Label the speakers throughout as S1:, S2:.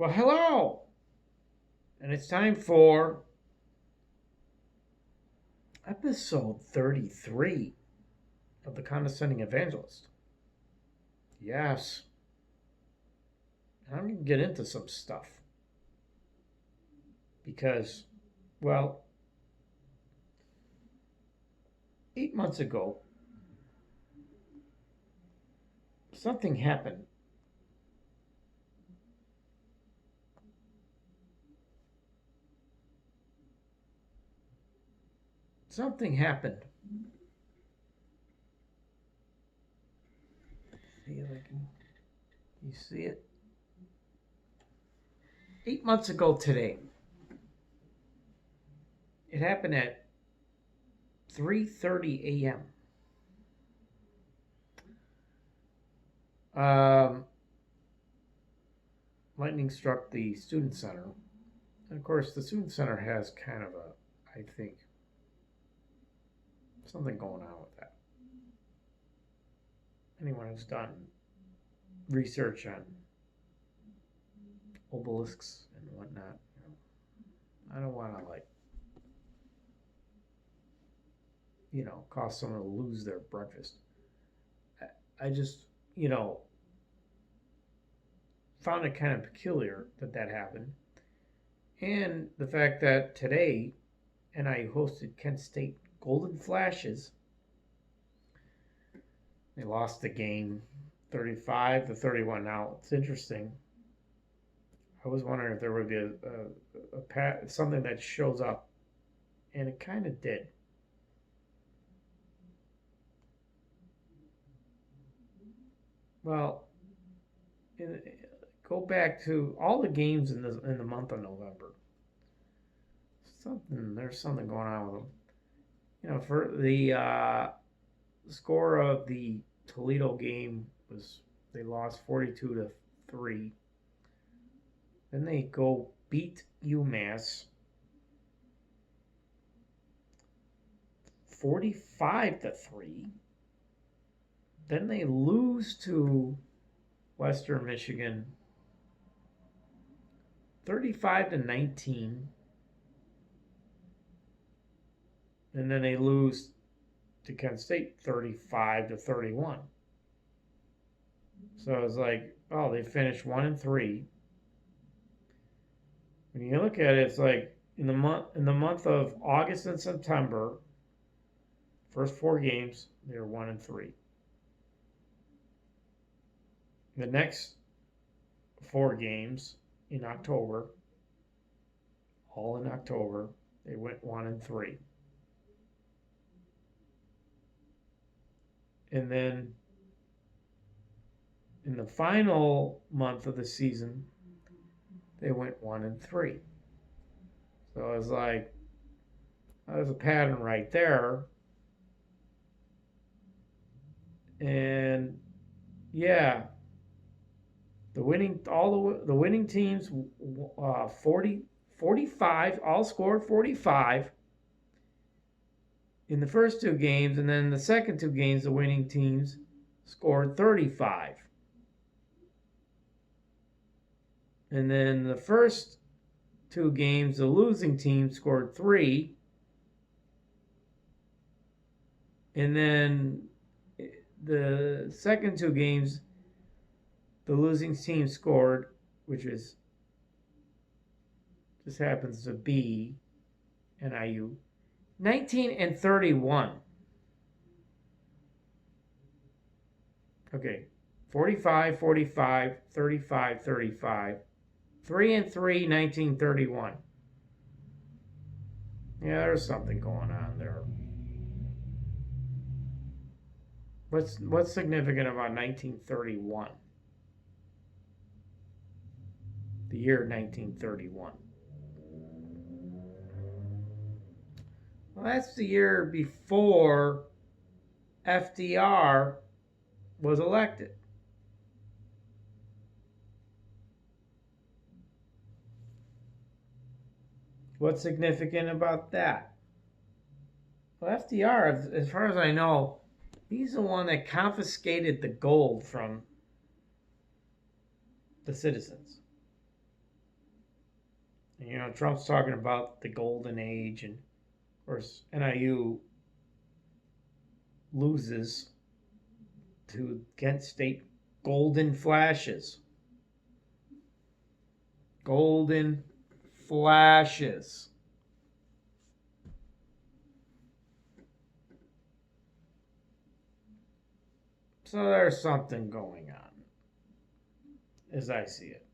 S1: Well, hello! And it's time for episode 33 of The Condescending Evangelist. Yes, I'm going to get into some stuff. Because, well, 8 months ago, something happened. Something happened. See if I can. You see it? 8 months ago today. It happened at 3:30 a.m. Lightning struck the student center. And of course, the student center has kind of I think, something going on with that. Anyone who's done research on obelisks and whatnot, I don't want to cause someone to lose their breakfast. I just, found it kind of peculiar that happened. And the fact that today, NIU hosted Kent State Golden Flashes. They lost the game 35-31. Now, it's interesting. I was wondering if there would be something that shows up, and it kind of did. Well, go back to all the games in the month of November. There's something going on with them. For the score of the Toledo game was they lost 42-3. Then they go beat UMass 45-3. Then they lose to Western Michigan 35-19. And then they lose to Kent State 35-31. So it's like, oh, they finished 1-3. When you look at it, it's like in the month of August and September, first 4 games, they were 1-3. The next 4 games in October, all in October, they went 1-3. And then in the final month of the season, they went 1-3. So it was like, there's a pattern right there. And yeah, the winning teams 45 all scored 45 in the first 2 games, and then the second 2 games the winning teams scored 35. And then the first 2 games the losing team scored 3. And then the second 2 games the losing team scored, which just happens to be NIU, 19-31. Okay, 45, 45, 35, 35, 3-3, 19-31. Yeah, there's something going on there. What's significant about 1931? The year 1931. Well, that's the year before FDR was elected. What's significant about that? Well, FDR, as far as I know, he's the one that confiscated the gold from the citizens. And, Trump's talking about the golden age, and of course NIU loses to Kent State. Golden Flashes. Golden Flashes. So there's something going on, as I see it.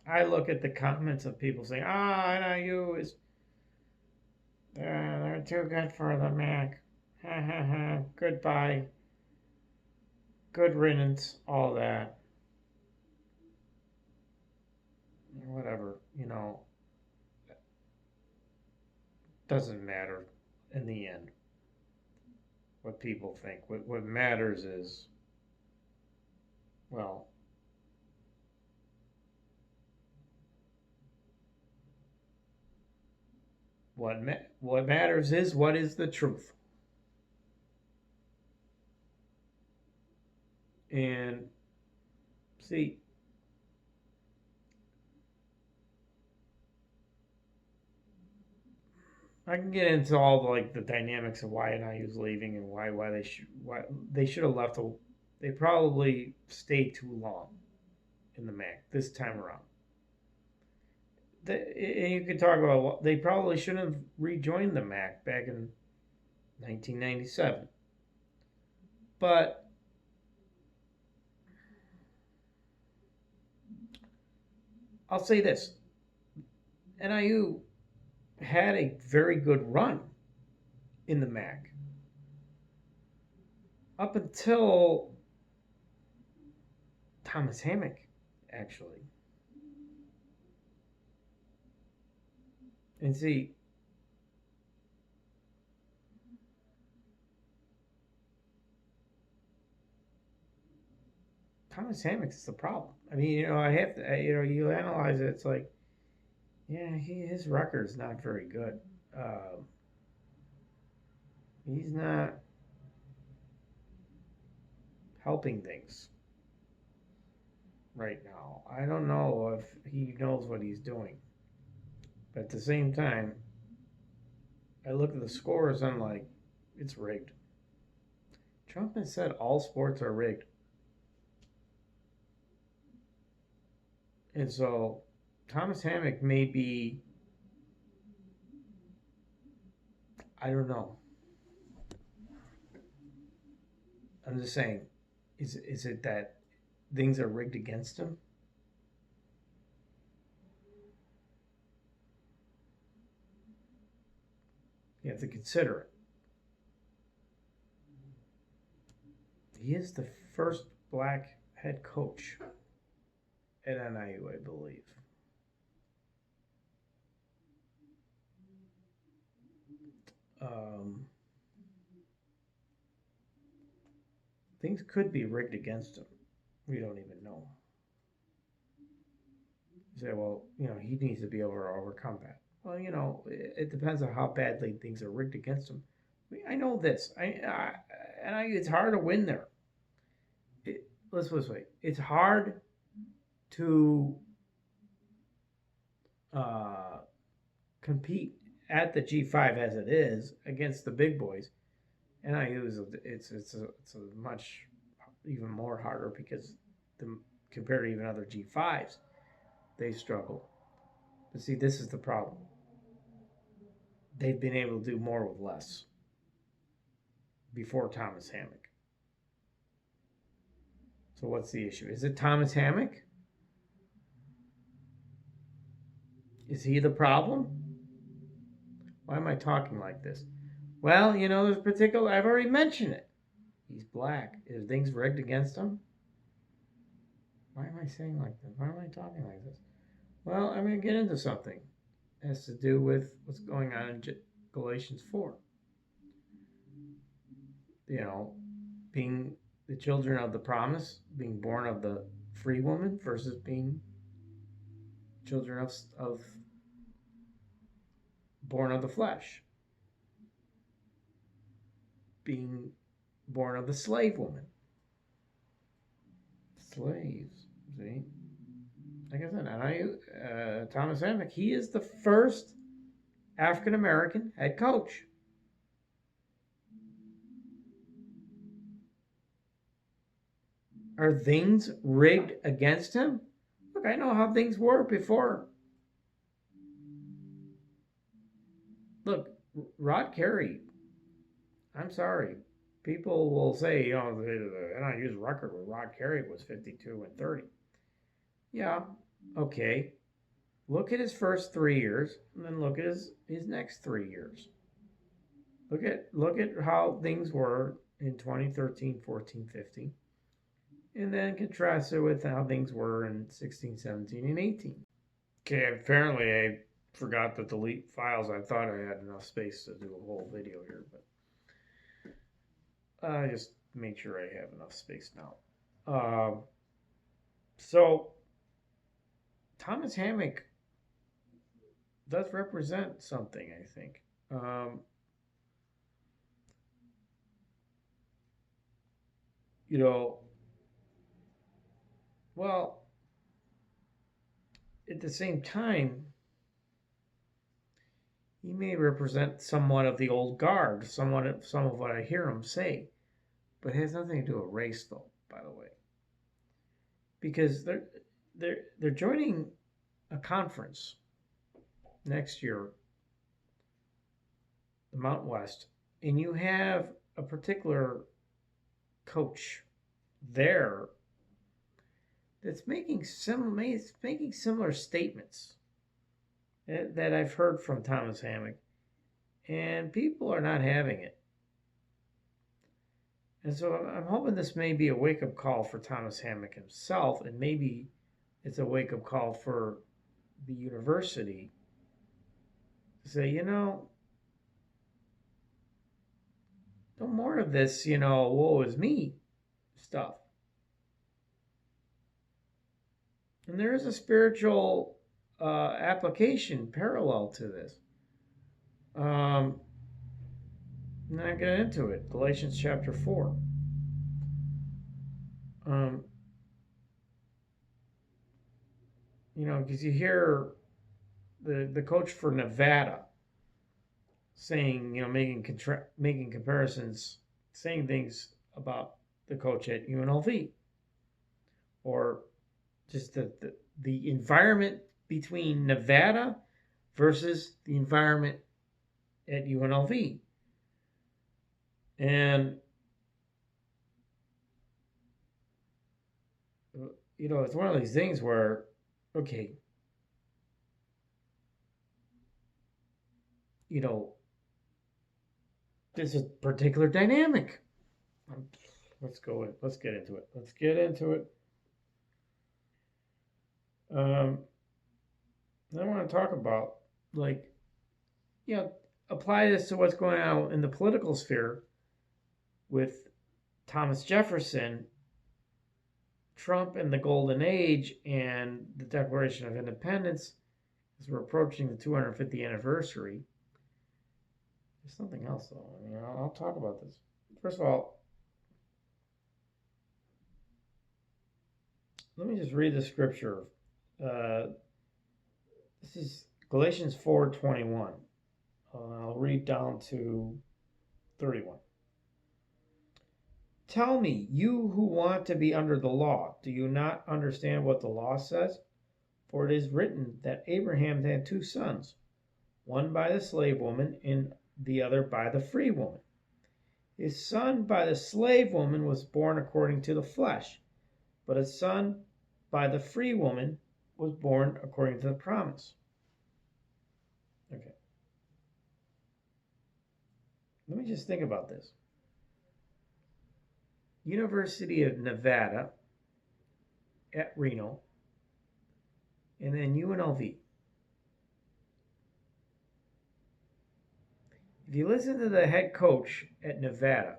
S1: I look at the comments of people saying, NIU is, they're too good for the MAC. Ha ha ha, goodbye. Good riddance, all that. Whatever, doesn't matter in the end what people think. What matters is, well, what matters is what is the truth. And see, I can get into all the dynamics of why NIU's leaving and why they should have left. They probably stayed too long in the MAC this time around. And you could talk about they probably shouldn't have rejoined the MAC back in 1997. But I'll say this: NIU had a very good run in the MAC up until Thomas Hammock, actually. And see, Thomas Hammock's the problem. I mean, I have to, you analyze it. It's like, yeah, his record's not very good. He's not helping things right now. I don't know if he knows what he's doing. But at the same time, I look at the scores, I'm like, it's rigged. Trump has said all sports are rigged. And so Thomas Hammock may be, I don't know. I'm just saying, is it that things are rigged against him? You have to consider it. He is the first black head coach at NIU, I believe. Things could be rigged against him. We don't even know. You say, well, he needs to be able to overcome that. Well, it depends on how badly things are rigged against him. I know this. It's hard to win there. Let's put it this way. It's hard to compete at the G5 as it is against the big boys. NIU it's a much even more harder because compared to even other G5s, they struggle. But see, this is the problem. They've been able to do more with less before Thomas Hammock. So what's the issue? Is it Thomas Hammock? Is he the problem? Why am I talking like this? Well, there's particular, I've already mentioned it. He's black. Is things rigged against him? Why am I saying like this? Why am I talking like this? Well, I'm going to get into something. It has to do with what's going on in Galatians 4. Being the children of the promise, being born of the free woman versus being children of born of the flesh. Being born of the slave woman. Slaves, see? like I said, Thomas Hammock, he is the first African American head coach. Are things rigged against him? Look, I know how things were before. Look, Rod Carey, I'm sorry. People will say, the NIU's record with Rod Carey was 52-30. Yeah, okay. Look at his first 3 years, and then look at his next 3 years. Look at how things were in 2013, 14, 15, and then contrast it with how things were in 16, 17, and 18. Okay, apparently I forgot to delete files. I thought I had enough space to do a whole video here, but I just made sure I have enough space now. So Thomas Hammock does represent something, I think. Well, at the same time, he may represent somewhat of the old guard, some of what I hear him say, but it has nothing to do with race, though. By the way, because they're joining a conference next year, the Mountain West, and you have a particular coach there that's making similar statements that I've heard from Thomas Hammock, and people are not having it. And so I'm hoping this may be a wake-up call for Thomas Hammock himself, and maybe it's a wake-up call for the university to say, no more of this, woe is me stuff. And there is a spiritual application parallel to this. Now I get into it. Galatians chapter 4. Because you hear the coach for Nevada saying, making comparisons, saying things about the coach at UNLV, or just the environment between Nevada versus the environment at UNLV. And, it's one of these things where, okay, there's a particular dynamic. Let's get into it. I want to talk about, apply this to what's going on in the political sphere with Thomas Jefferson, Trump and the Golden Age, and the Declaration of Independence, as we're approaching the 250th anniversary. There's something else, though. I'll talk about this. First of all, let me just read the scripture. This is Galatians 4:21. I'll read down to 31. Tell me, you who want to be under the law, do you not understand what the law says? For it is written that Abraham had 2 sons, one by the slave woman and the other by the free woman. His son by the slave woman was born according to the flesh, but his son by the free woman was born according to the promise. Okay. Let me just think about this. University of Nevada at Reno, and then UNLV. If you listen to the head coach at Nevada,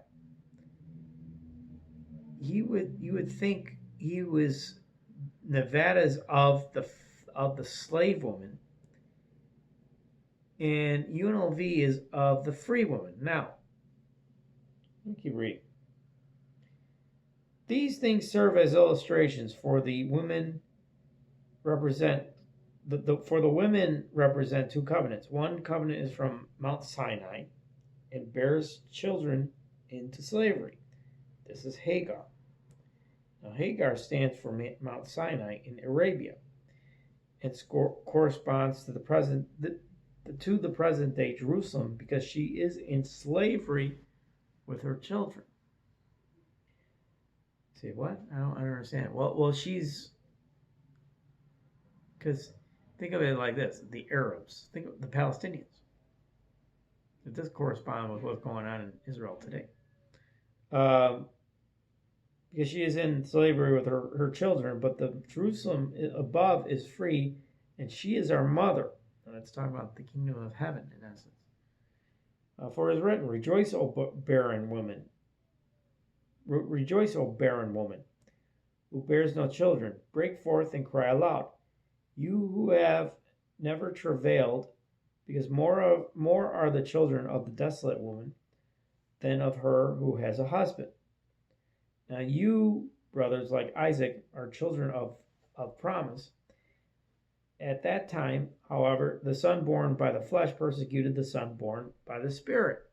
S1: you would think he was Nevada's of the slave woman, and UNLV is of the free woman. Now, let me keep reading. These things serve as illustrations for the women represent for the women represent two covenants. One covenant is from Mount Sinai and bears children into slavery. This is Hagar. Now Hagar stands for Mount Sinai in Arabia and corresponds to the present day Jerusalem because she is in slavery with her children. See what? I don't understand. Well, she's because think of it like this: the Arabs, think of the Palestinians. It does correspond with what's going on in Israel today. Because she is in slavery with her children, but the Jerusalem above is free, and she is our mother. And that's talking about the kingdom of heaven, in essence. For it is written, "Rejoice, O barren woman. Rejoice, O barren woman, who bears no children. Break forth and cry aloud, you who have never travailed, because more are the children of the desolate woman than of her who has a husband. Now you, brothers, like Isaac, are children of promise. At that time, however, the son born by the flesh persecuted the son born by the Spirit."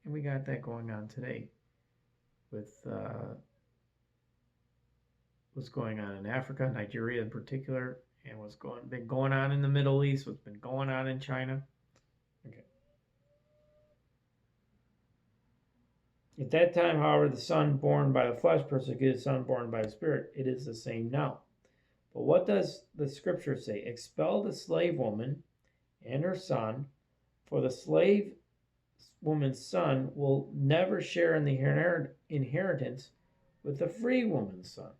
S1: And we got that going on today with what's going on in Africa, Nigeria in particular, and what's been going on in the Middle East, what's been going on in China. Okay. At that time, however, the son born by the flesh persecuted the son born by the Spirit. It is the same now. But what does the scripture say? Expel the slave woman and her son, for the slave woman's son will never share in the inheritance with the free woman's son.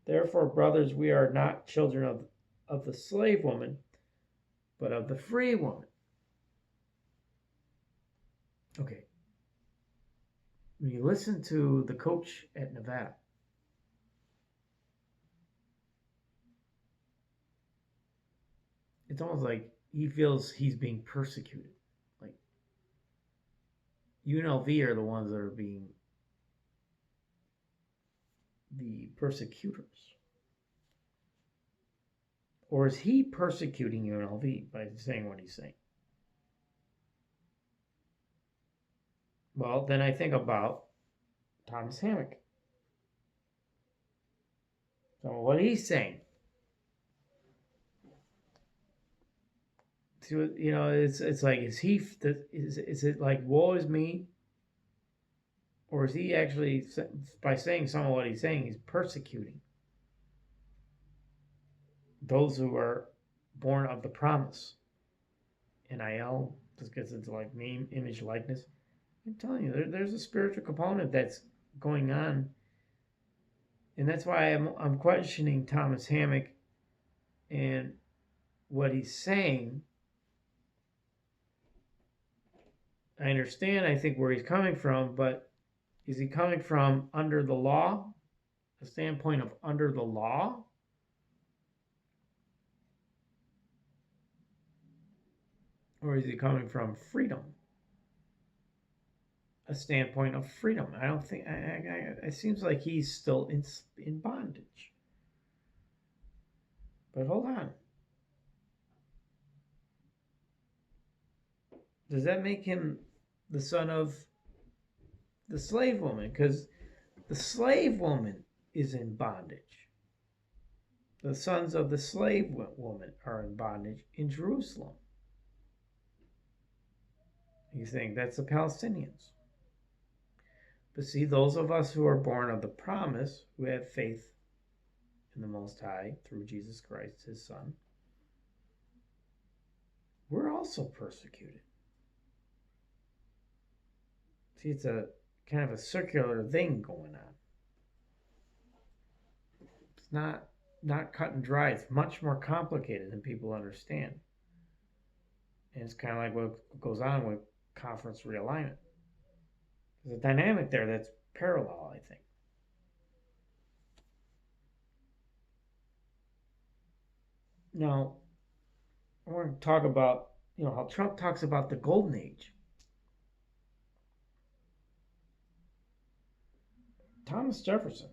S1: Therefore, brothers, we are not children of the slave woman, but of the free woman. Okay. When you listen to the coach at Nevada, it's almost like he feels he's being persecuted. Like UNLV are the ones that are being the persecutors. Or is he persecuting UNLV by saying what he's saying? Well, then I think about Thomas Hammock. So what he's saying. You know, it's like, is it like, woe is me? Or is he actually, by saying some of what he's saying, he's persecuting those who are born of the promise? NIL just gets into like name, image, likeness. I'm telling you, there's a spiritual component that's going on. And that's why I'm questioning Thomas Hammock and what he's saying. I understand, I think, where he's coming from, but is he coming from under the law? A standpoint of under the law? Or is he coming from freedom? A standpoint of freedom. I don't think, it seems like he's still in bondage. But hold on. Does that make him the son of the slave woman? Because the slave woman is in bondage. The sons of the slave woman are in bondage in Jerusalem. You think that's the Palestinians. But see, those of us who are born of the promise, who have faith in the Most High through Jesus Christ, his Son, we're also persecuted. See, it's a kind of a circular thing going on. It's not cut and dry. It's much more complicated than people understand. And it's kind of like what goes on with conference realignment. There's a dynamic there that's parallel, I think. Now, I want to talk about, how Trump talks about the golden age. Thomas Jefferson,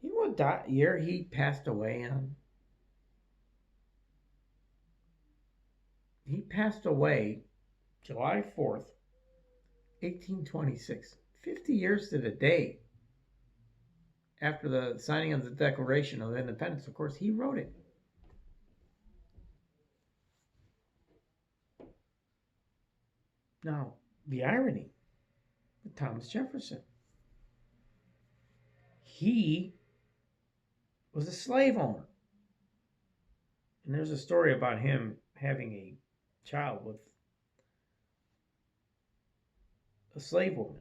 S1: he what year he passed away on? He passed away July 4th, 1826. 50 years to the day after the signing of the Declaration of Independence. Of course, he wrote it. Now, the irony with Thomas Jefferson. He was a slave owner. And there's a story about him having a child with a slave woman.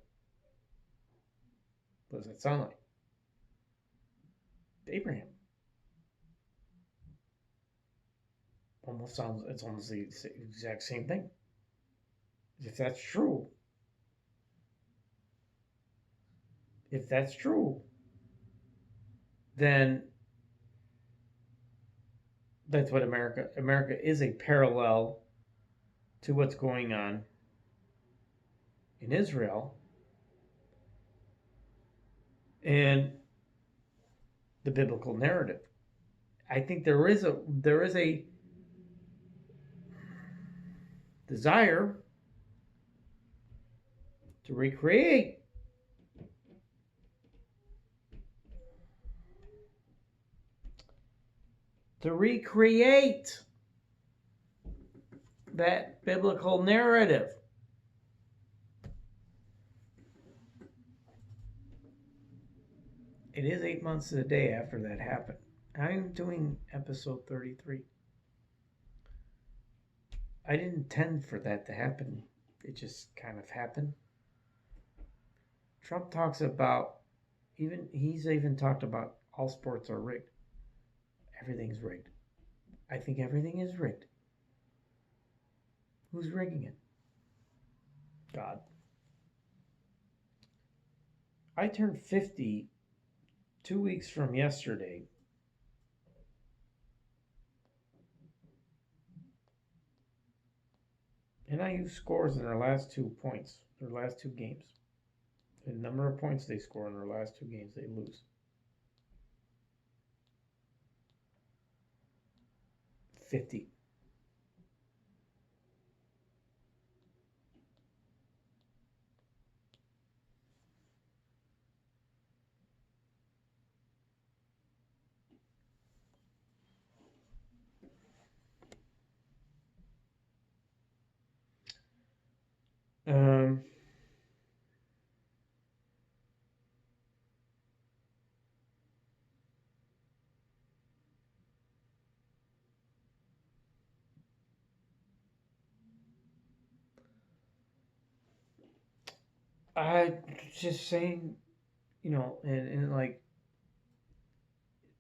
S1: What does that sound like? Abraham. It's almost the exact same thing. If that's true, then that's what America is a parallel to what's going on in Israel and the biblical narrative. I think there is a desire to recreate that biblical narrative. It is 8 months to the day after that happened. I'm doing episode 33. I didn't intend for that to happen. It just kind of happened. Trump talks about, he's even talked about all sports are rigged. Everything's rigged. I think everything is rigged. Who's rigging it? God. I turned 50 2 weeks from yesterday. NIU scores in their last 2 points, their last 2 games. The number of points they score in their last 2 games, they lose. 50. I just saying, and like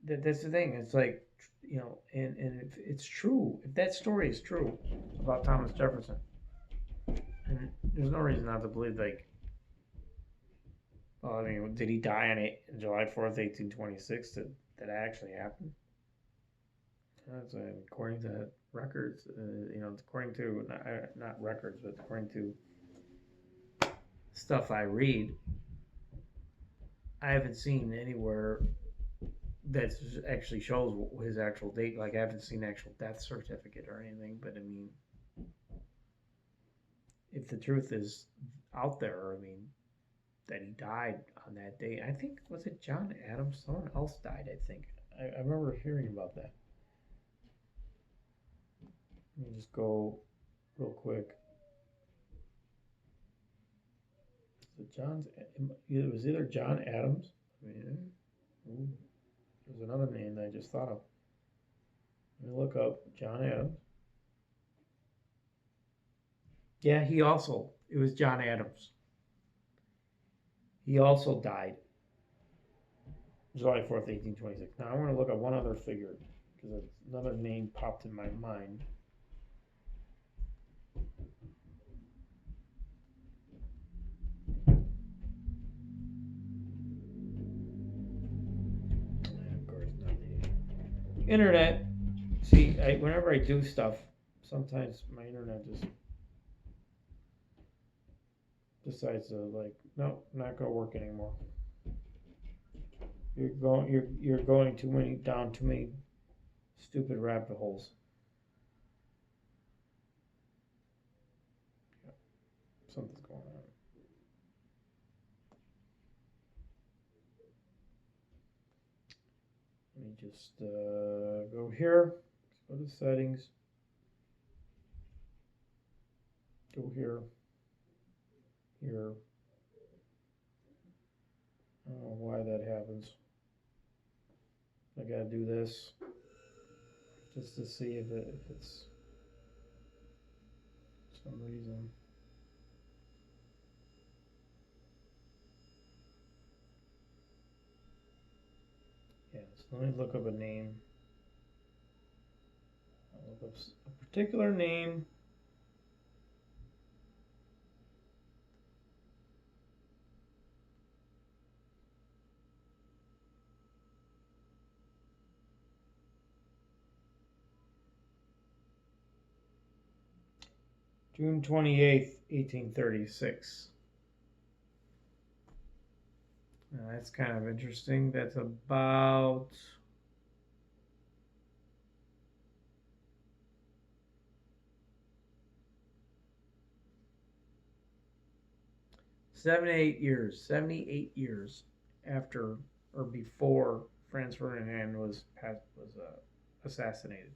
S1: that's the thing. It's like, and if it's true, if that story is true about Thomas Jefferson, and there's no reason not to believe, like, well, I mean, did he die on July 4th, 1826? That actually happened? That's according to records, according to, not records, but according to stuff I read, I haven't seen anywhere that actually shows his actual date. Like, I haven't seen actual death certificate or anything, but I mean, if the truth is out there, I mean, that he died on that day. I think, was it John Adams? Someone else died, I think. I remember hearing about that. Let me just go real quick. It was either John Adams. There's another name that I just thought of. Let me look up John Adams. Yeah, it was John Adams. He also died July 4th, 1826. Now I want to look at one other figure because another name popped in my mind. Of course, not the internet. See, whenever I do stuff, sometimes my internet just decides to, like, no, not gonna work anymore. You're going down too many stupid rabbit holes. Yeah, something's going on. Let me just go here. Let's go to settings. Go here. Here. I don't know why that happens. I gotta do this just to see if it's some reason. Yeah, so let me look up a name. I'll look up a particular name. June 28th, 1836. Now, that's kind of interesting. That's about 78 years after or before Franz Ferdinand was assassinated.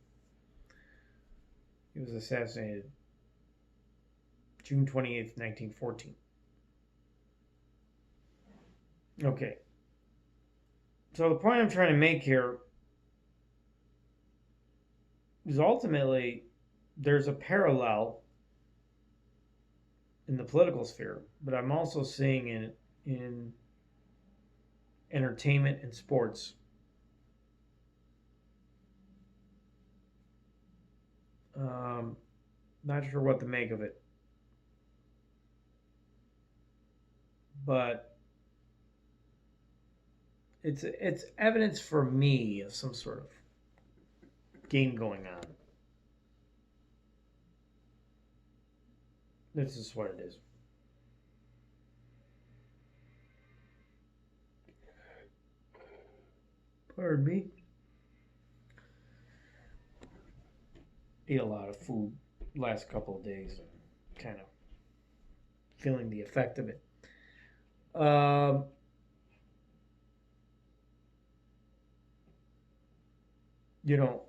S1: He was assassinated June 28th, 1914. Okay. So the point I'm trying to make here is ultimately there's a parallel in the political sphere, but I'm also seeing it in entertainment and sports. Not sure what to make of it, but it's evidence for me of some sort of game going on. This is what it is. Pardon me. Ate a lot of food last couple of days and kind of feeling the effect of it. You know,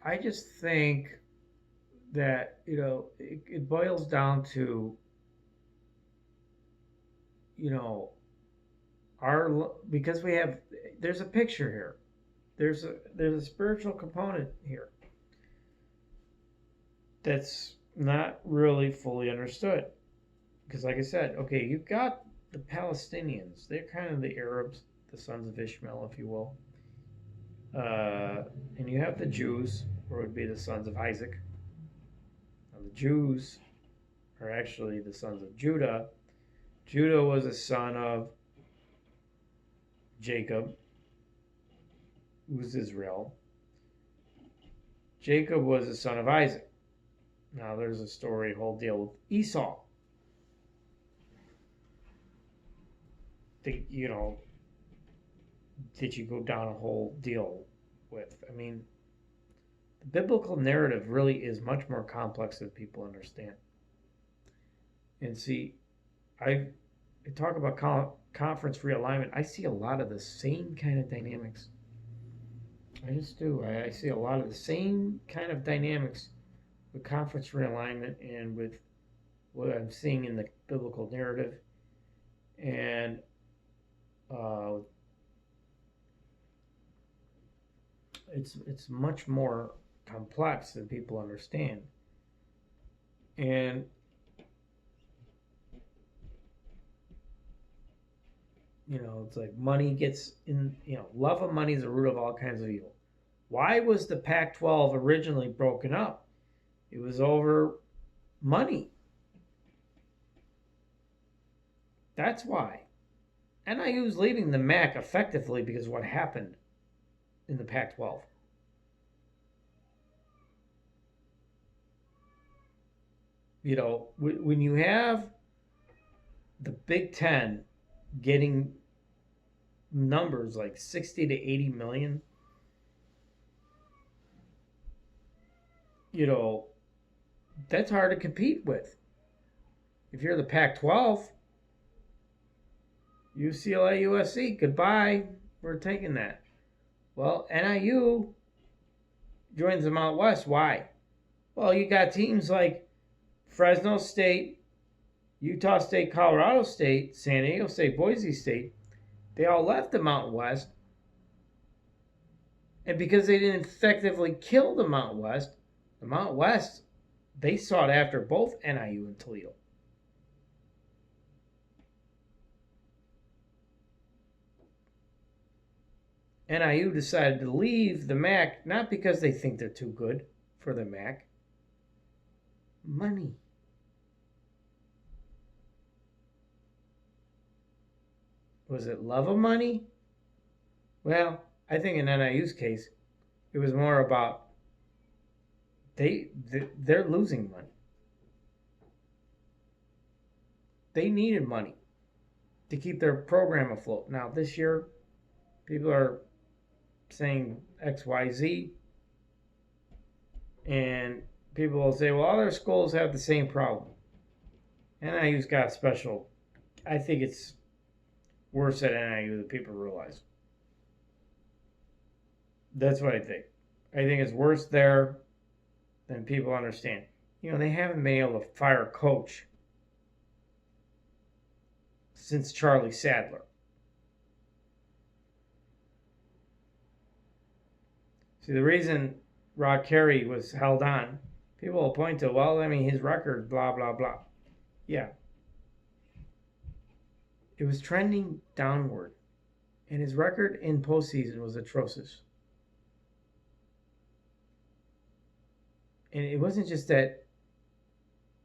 S1: I just think that, it boils down to, because there's a picture here. There's a spiritual component here that's not really fully understood. Because like I said, okay, you've got the Palestinians. They're kind of the Arabs, the sons of Ishmael, if you will. And you have the Jews, or it would be the sons of Isaac. Now, the Jews are actually the sons of Judah. Judah was a son of Jacob, who was Israel. Jacob was the son of Isaac. Now, there's a whole deal with Esau. Did you go down a whole deal with? I mean, the biblical narrative really is much more complex than people understand. And see, I talk about conference realignment. I see a lot of the same kind of dynamics. I just do. I see a lot of the same kind of dynamics with conference realignment and with what I'm seeing in the biblical narrative. And it's much more complex than people understand. And it's like money gets in, love of money is the root of all kinds of evil. Why was the Pac-12 originally broken up? It was over money. That's why. NIU's leaving the MAC effectively because of what happened in the Pac-12. You know, when you have the Big Ten getting numbers like 60 to 80 million, you know, that's hard to compete with. If you're the Pac-12, UCLA, USC, goodbye, we're taking that. Well, NIU joins the Mountain West. Why? Well, you got teams like Fresno State, Utah State, Colorado State, San Diego State, Boise State. They all left the Mountain West. And because they didn't effectively kill the Mountain West, they sought after both NIU and Toledo. NIU decided to leave the MAC not because they think they're too good for the MAC. Money. Was it love of money? Well, I think in NIU's case, it was more about they're losing money. They needed money to keep their program afloat. Now, this year, people are saying XYZ, and people will say, well, other schools have the same problem. NIU's got a special, I think it's worse at NIU than people realize. That's what I think. I think it's worse there than people understand. You know, they haven't been able to fire a coach since Charlie Sadler. See, the reason Rod Carey was held on, people will point to, well, I mean, his record, blah, blah, blah. Yeah. It was trending downward, and his record in postseason was atrocious. And it wasn't just that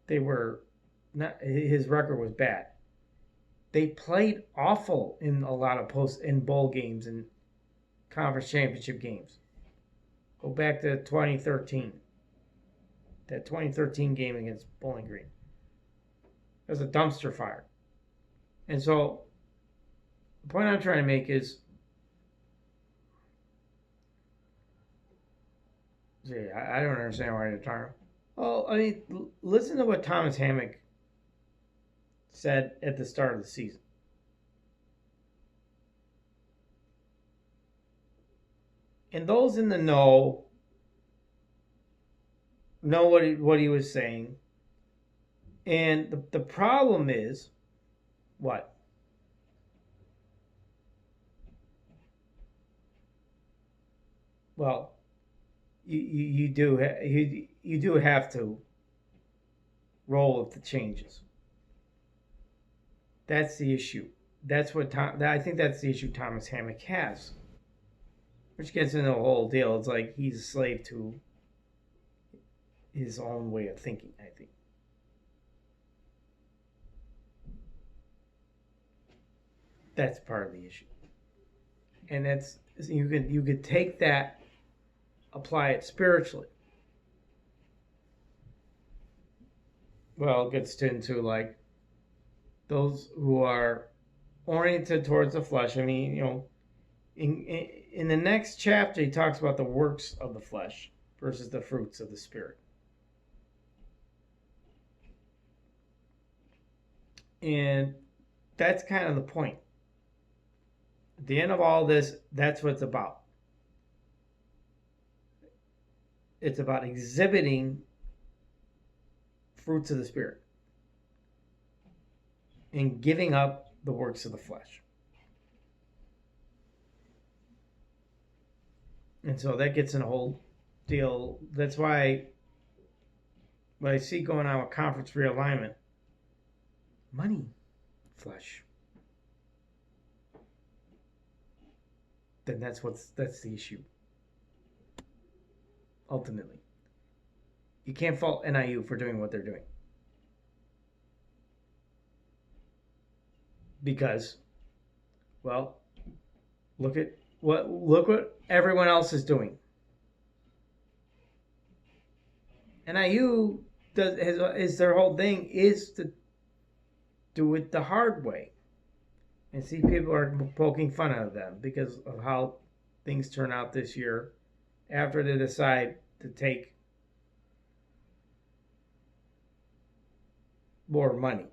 S1: his record was bad. They played awful in a lot of in bowl games and conference championship games. Go back to 2013. That 2013 game against Bowling Green. It was a dumpster fire. And so, the point I'm trying to make is, I don't understand why you're talking. Well, I mean, listen to what Thomas Hammock said at the start of the season. And those in the know what he was saying. And the problem is, what? Well, you do have to roll with the changes. That's the issue. I think that's the issue Thomas Hammock has, which gets into the whole deal. It's like he's a slave to his own way of thinking, I think. That's part of the issue. And that's, you could take that, apply it spiritually. Well, it gets into like those who are oriented towards the flesh. I mean, you know, in the next chapter, he talks about the works of the flesh versus the fruits of the Spirit. And that's kind of the point. At the end of all this, that's what it's about. It's about exhibiting fruits of the Spirit and giving up the works of the flesh. And so that gets in a whole deal. That's why what I see going on with conference realignment, money, flesh, then that's the issue. Ultimately, you can't fault NIU for doing what they're doing, because Well, look what everyone else is doing. NIU is their whole thing is to do it the hard way. And see, people are poking fun at them because of how things turn out this year after they decide to take more money.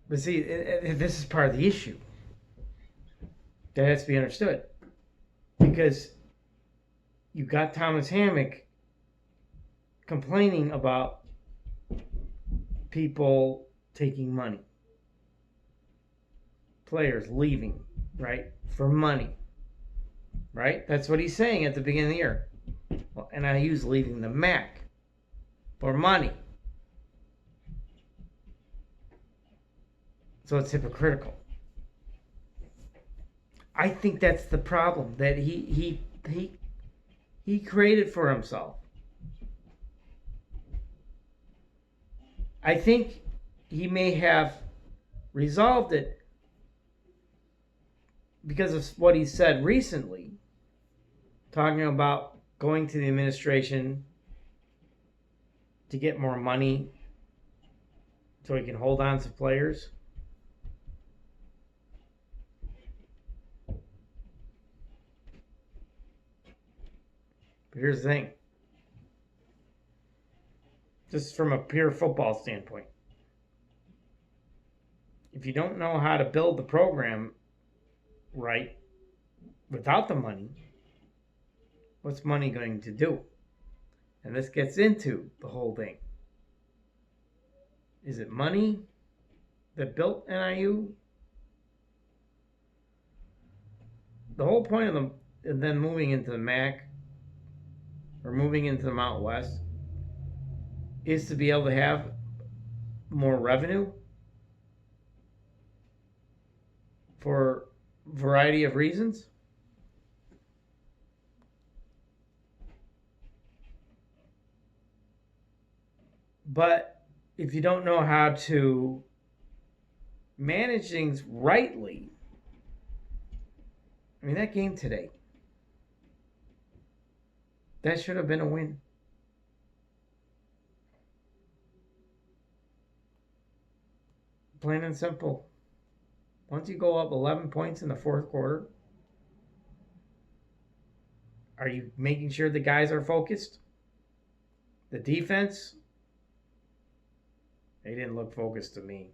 S1: But see, this is part of the issue that has to be understood. Because you got Thomas Hammock complaining about people taking money. Players leaving, right? For money. Right? That's what he's saying at the beginning of the year. Well, NIU's leaving the MAC for money. So it's hypocritical. I think that's the problem that he created for himself. I think he may have resolved it because of what he said recently, talking about going to the administration to get more money so he can hold on to players. But here's the thing. Just from a pure football standpoint. If you don't know how to build the program right without the money, what's money going to do? And this gets into the whole thing. Is it money that built NIU? The whole point of them moving into the MAC or moving into the Mountain West is to be able to have more revenue for a variety of reasons. But if you don't know how to manage things rightly, I mean, that game today, that should have been a win. Plain and simple. Once you go up 11 points in the fourth quarter, are you making sure the guys are focused? The defense, they didn't look focused to me.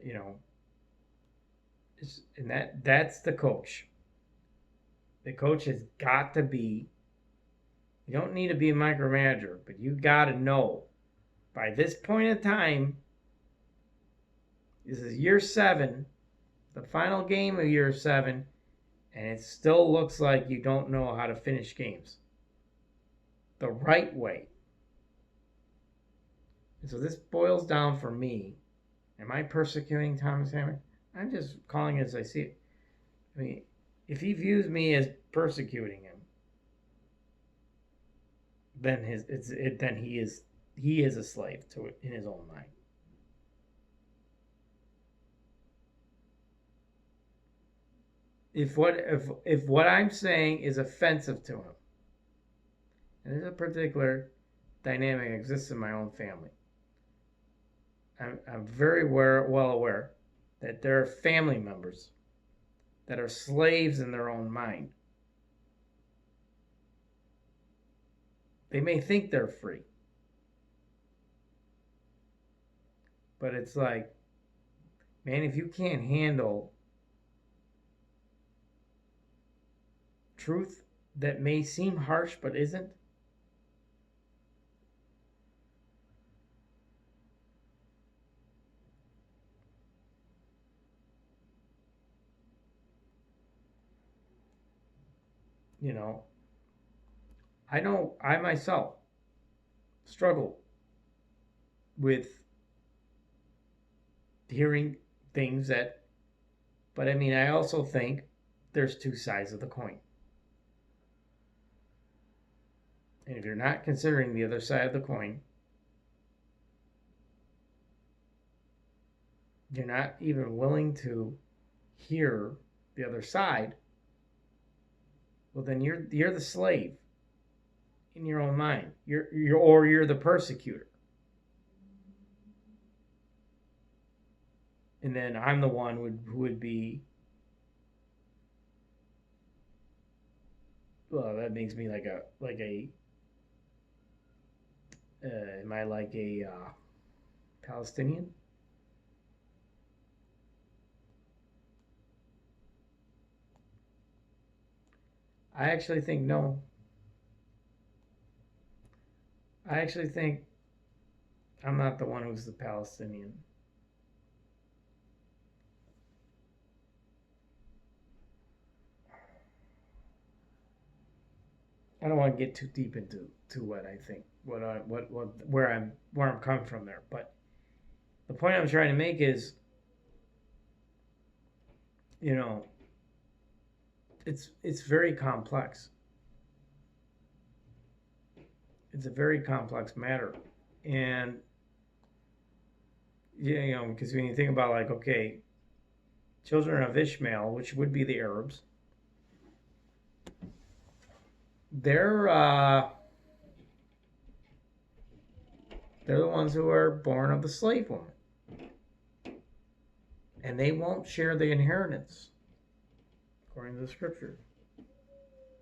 S1: You know, and that's the coach. The coach has got to be, you don't need to be a micromanager, but you got to know by this point in time, this is year 7, the final game of year 7, and it still looks like you don't know how to finish games the right way. And so this boils down for me. Am I persecuting Thomas Hammock? I'm just calling it as I see it. I mean, if he views me as persecuting him, then he is a slave to it in his own mind. If what I'm saying is offensive to him, and there's a particular dynamic that exists in my own family, I'm very well aware that there are family members that are slaves in their own mind. They may think they're free, but it's like, man, if you can't handle truth that may seem harsh but isn't, you know, I myself struggle with hearing things but I mean, I also think there's two sides of the coin. And if you're not considering the other side of the coin, you're not even willing to hear the other side, well, then you're the slave in your own mind. You're the persecutor. And then I'm the one who would be, well, that makes me like a am I like a Palestinian? I actually think no. I actually think I'm not the one who's the Palestinian. I don't want to get too deep into what I think, where I'm coming from there. But the point I'm trying to make is, you know, it's very complex. It's a very complex matter, and you know, because when you think about like, okay, children of Ishmael, which would be the Arabs, they're the ones who are born of the slave woman, and they won't share the inheritance, according to the scripture,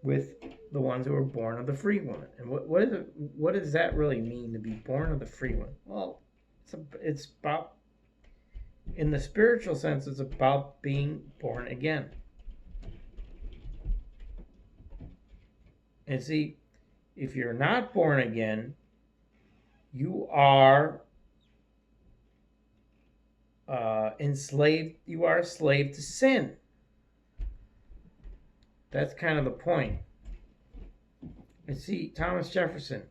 S1: with the ones who are born of the free woman. And what does that really mean, to be born of the free one? Well, it's about, in the spiritual sense, it's about being born again. And see, if you're not born again, you are enslaved. You are a slave to sin. That's kind of the point. And see, Thomas Jefferson,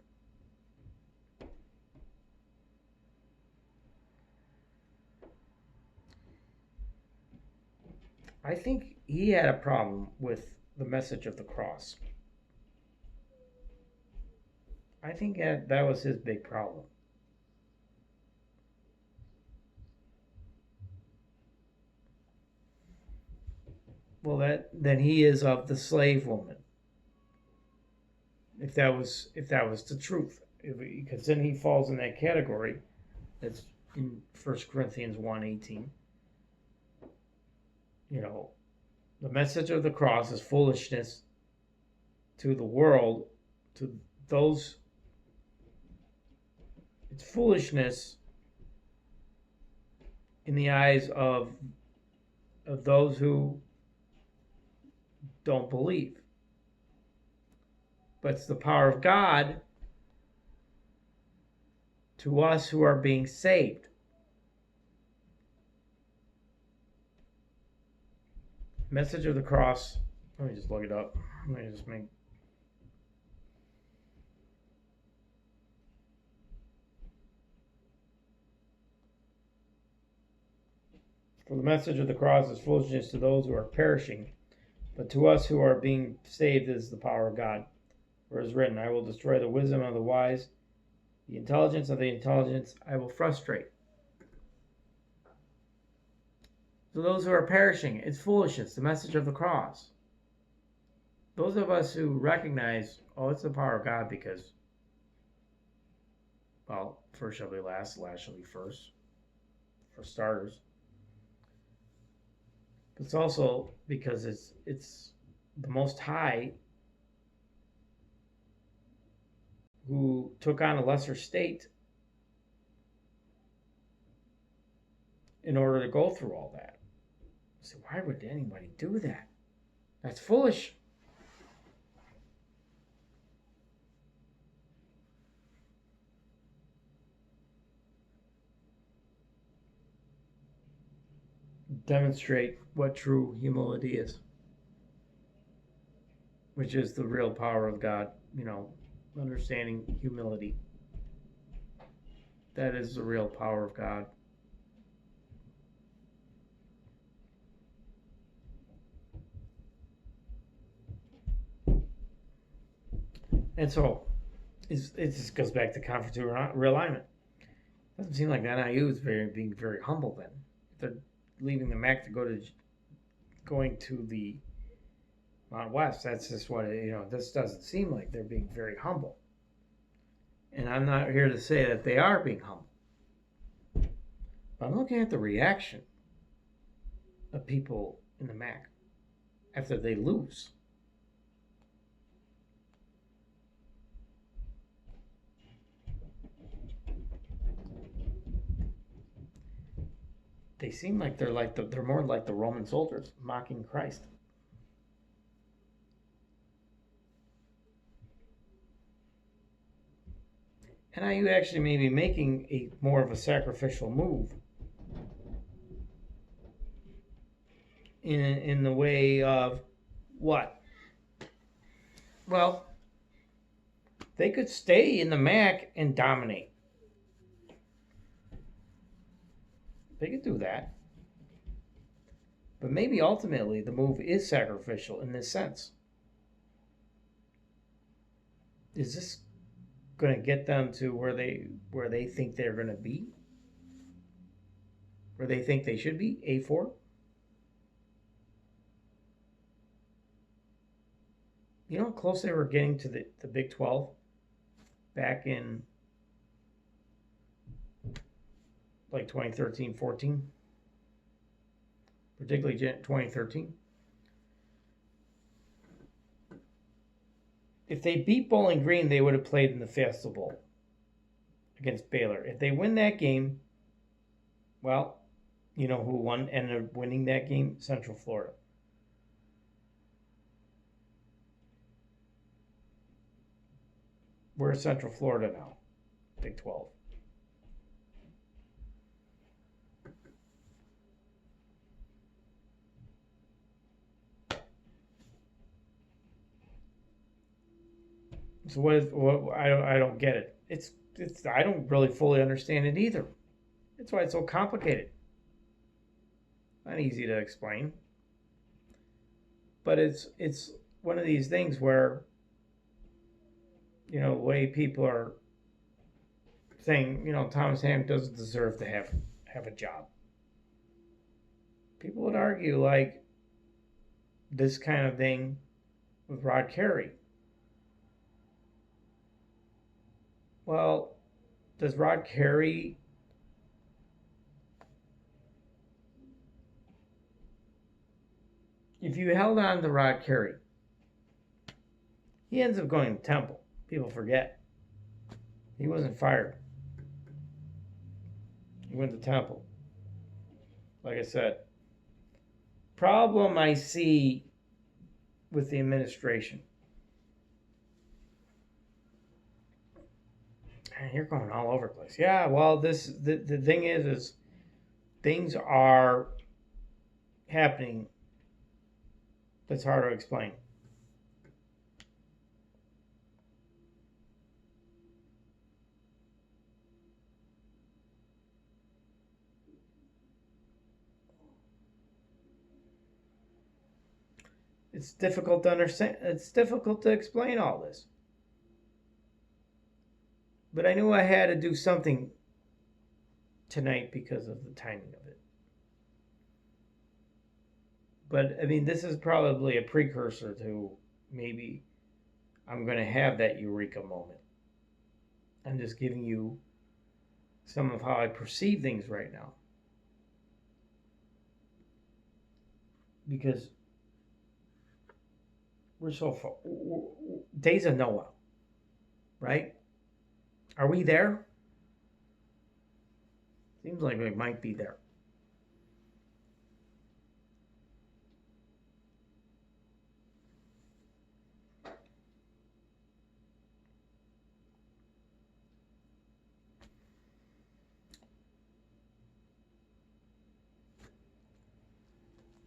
S1: I think he had a problem with the message of the cross. I think that was his big problem. Well, then he is of the slave woman. If that was the truth, because then he falls in that category. That's in 1 Corinthians 1:18. You know, the message of the cross is foolishness to the world, to those. It's foolishness in the eyes of those who don't believe. But it's the power of God to us who are being saved. Message of the cross. Let me just look it up. Let me just make. For the message of the cross is foolishness to those who are perishing, but to us who are being saved is the power of God. For it is written, I will destroy the wisdom of the wise, the intelligence of the intelligent I will frustrate. So those who are perishing, it's foolishness, the message of the cross. Those of us who recognize, oh, it's the power of God because, well, first shall be last shall be first, for starters. But it's also because it's the Most High who took on a lesser state in order to go through all that. So why would anybody do that? That's foolish. Demonstrate what true humility is, which is the real power of God, you know, understanding humility. That is the real power of God. And so it just goes back to conflict realignment. Doesn't seem like NIU is being very humble then. they're leaving the MAC to going to the Mountain West. That's just what this doesn't seem like they're being very humble. And I'm not here to say that they are being humble. But I'm looking at the reaction of people in the MAC after they lose. They seem like they're more like the Roman soldiers mocking Christ. And are you actually maybe making a more of a sacrificial move in the way of what? Well, they could stay in the MAC and dominate. They could do that. But maybe ultimately the move is sacrificial in this sense. Is this going to get them to where they think they're going to be? Where they think they should be? A4? You know how close they were getting to the Big 12 back in like 2013-14? Particularly 2013. If they beat Bowling Green, they would have played in the Fiesta Bowl against Baylor. If they win that game, well, you know who ended up winning that game? Central Florida. Where's Central Florida now? Big 12. So what I don't get it. It's I don't really fully understand it either. That's why it's so complicated. Not easy to explain. But it's one of these things where the way people are saying, Thomas Ham doesn't deserve to have a job. People would argue like this kind of thing with Rod Carey. Well, does Rod Carey if you held on to Rod Carey, he ends up going to Temple. People forget. He wasn't fired. He went to Temple. Like I said, problem I see with the administration. And you're going all over the place. Yeah, well, the thing is things are happening that's hard to explain. It's difficult to understand. It's difficult to explain all this. But I knew I had to do something tonight because of the timing of it. But, I mean, this is probably a precursor to maybe I'm going to have that eureka moment. I'm just giving you some of how I perceive things right now. Because we're so far. Days of Noah, right? Are we there? Seems like we might be there.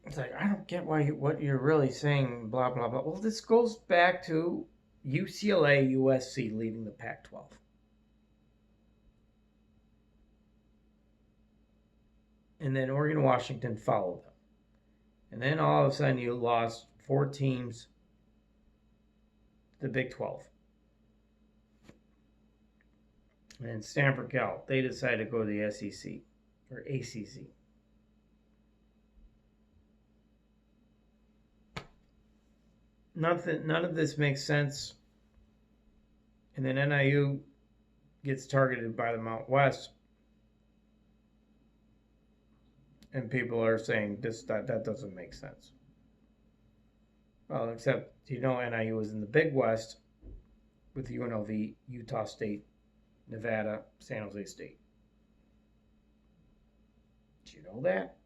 S1: It's like, I don't get what you're really saying, blah, blah, blah. Well, this goes back to UCLA, USC leaving the Pac-12. And then Oregon, Washington followed them. And then all of a sudden you lost 4 teams to the Big 12. And then Stanford, Cal, they decided to go to the SEC or ACC. none of this makes sense. And then NIU gets targeted by the Mount West, and people are saying that doesn't make sense. Well, except NIU was in the Big West with UNLV, Utah State, Nevada, San Jose State. Did you know that?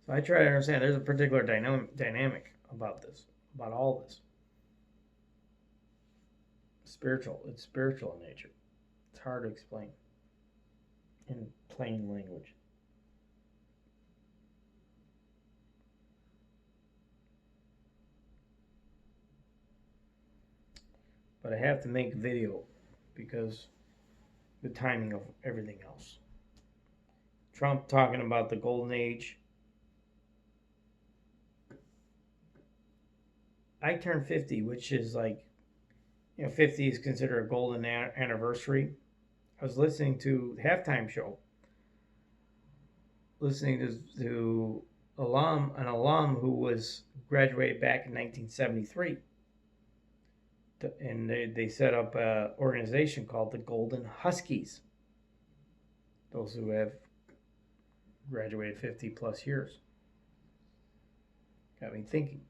S1: So I try to understand there's a particular dynamic about this, about all this. It's spiritual in nature. It's hard to explain in plain language. But I have to make a video because the timing of everything else. Trump talking about the golden age. I turned 50, which is like, 50 is considered a golden anniversary. I was listening to halftime show, listening to an alum who was graduated back in 1973. And they set up an organization called the Golden Huskies. Those who have graduated 50 plus years. Got me thinking.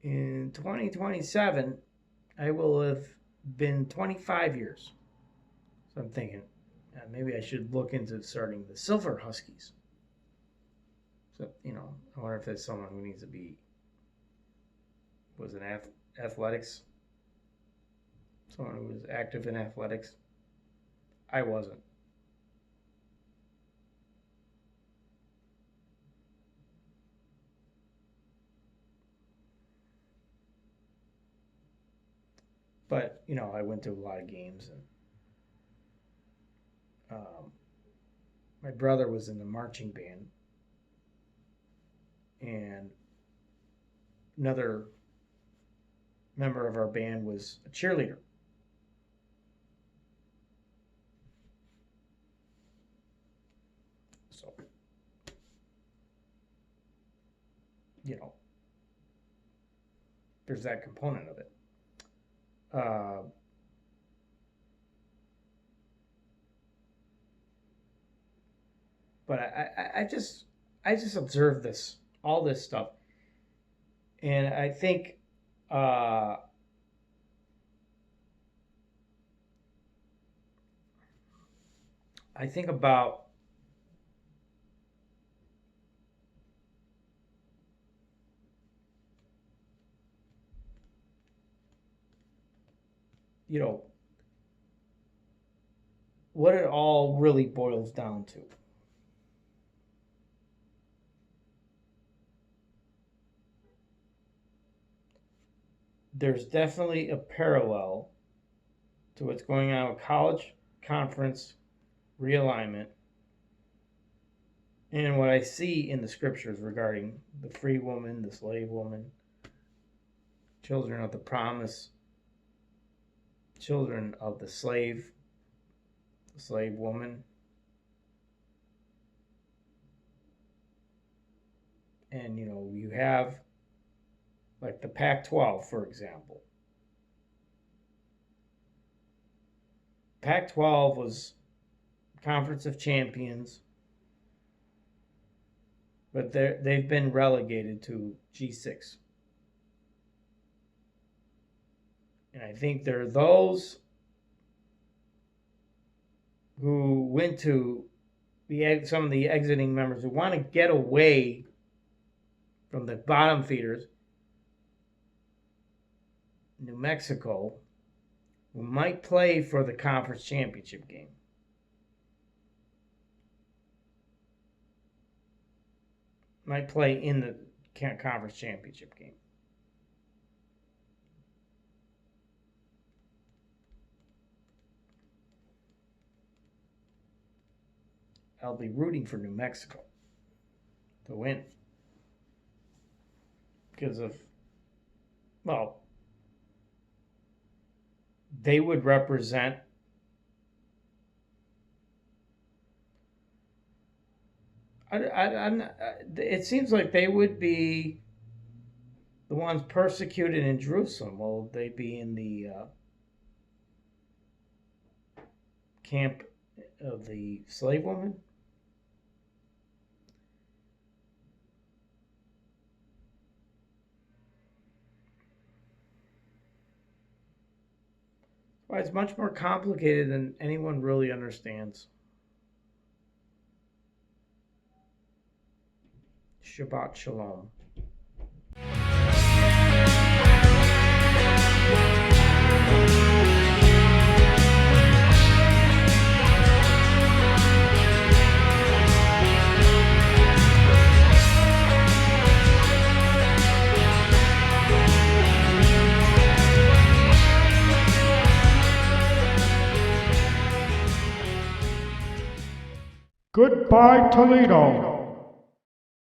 S1: In 2027, I will have been 25 years. So I'm thinking, maybe I should look into starting the Silver Huskies. So, I wonder if there's someone who needs to be, was in athletics. Someone who was active in athletics. I wasn't. But, I went to a lot of games, and my brother was in the marching band, and another member of our band was a cheerleader. So, there's that component of it. But I just observed all this stuff, and I think I think about what it all really boils down to. There's definitely a parallel to what's going on with college conference realignment and what I see in the scriptures regarding the free woman, the slave woman, children of the promise, children of the slave woman. And, you have like the Pac-12, for example. Pac-12 was Conference of Champions, but they've been relegated to G6. And I think there are those who went to some of the exiting members who want to get away from the bottom feeders, New Mexico, who might play for the conference championship game. Might play in the conference championship game. I'll be rooting for New Mexico to win. Because of, they would represent it seems like they would be the ones persecuted in Jerusalem. Will they be in the camp of the slave woman? Well, it's much more complicated than anyone really understands. Shabbat Shalom.
S2: Goodbye, Toledo.